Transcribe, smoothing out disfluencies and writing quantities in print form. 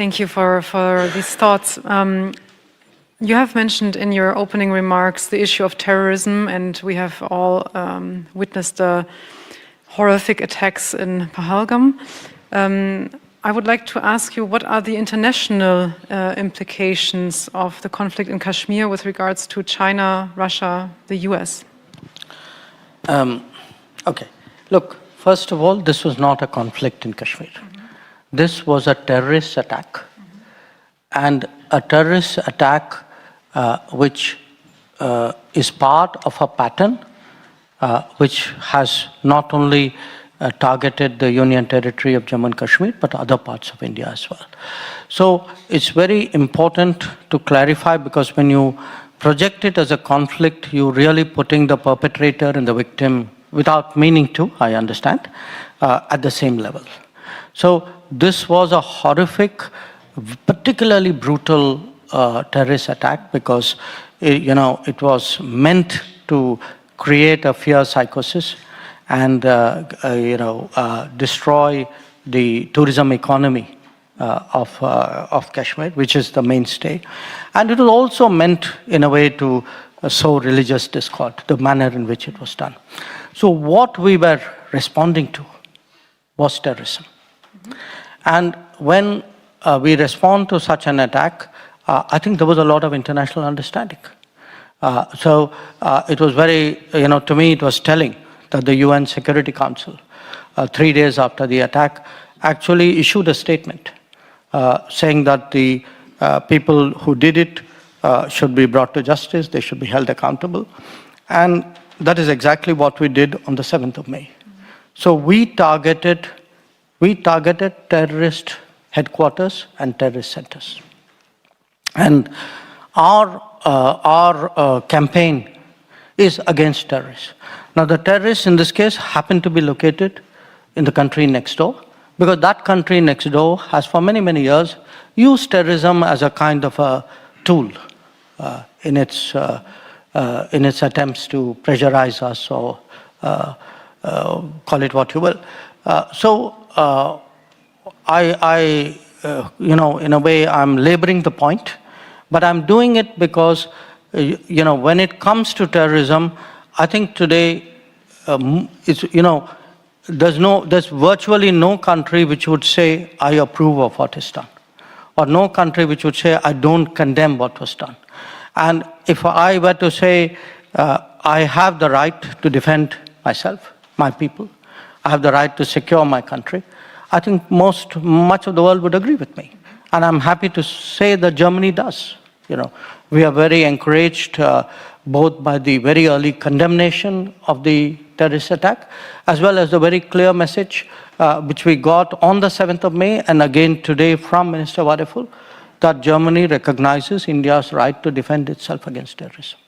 Thank you for these thoughts. You have mentioned in your opening remarks the issue of terrorism, and we have all witnessed the horrific attacks in Pahalgam. I would like to ask you, what are the international implications of the conflict in Kashmir with regards to China, Russia, the US? Okay. Look, first of all, this was not a conflict in Kashmir. This was a terrorist attack. And a terrorist attack which is part of a pattern which has not only targeted the Union Territory of Jammu and Kashmir, but other parts of India as well. So it's very important to clarify, because when you project it as a conflict, you're really putting the perpetrator and the victim, without meaning to, I understand, at the same level. So this was a horrific, particularly brutal terrorist attack, because it was meant to create a fear psychosis and destroy the tourism economy of Kashmir, which is the mainstay. And it was also meant in a way to sow religious discord, the manner in which it was done. So what we were responding to was terrorism. And when we respond to such an attack, I think there was a lot of international understanding. So it was very, to me it was telling that the UN Security Council, 3 days after the attack, actually issued a statement saying that the people who did it should be brought to justice, they should be held accountable. And that is exactly what we did on the 7th of May. So we targeted terrorist headquarters and terrorist centers. And our campaign is against terrorists. Now the terrorists in this case happen to be located in the country next door, because that country next door has for many, many years used terrorism as a kind of a tool in its attempts to pressurize us, or call it what you will. In a way, I'm laboring the point, but I'm doing it because, when it comes to terrorism, I think today, there's virtually no country which would say, I approve of what is done, or no country which would say, I don't condemn what was done. And if I were to say, I have the right to defend myself, my people, I have the right to secure my country, I think much of the world would agree with me. And I'm happy to say that Germany does. We are very encouraged both by the very early condemnation of the terrorist attack, as well as the very clear message which we got on the 7th of May, and again today from Minister Wadeful, that Germany recognizes India's right to defend itself against terrorism.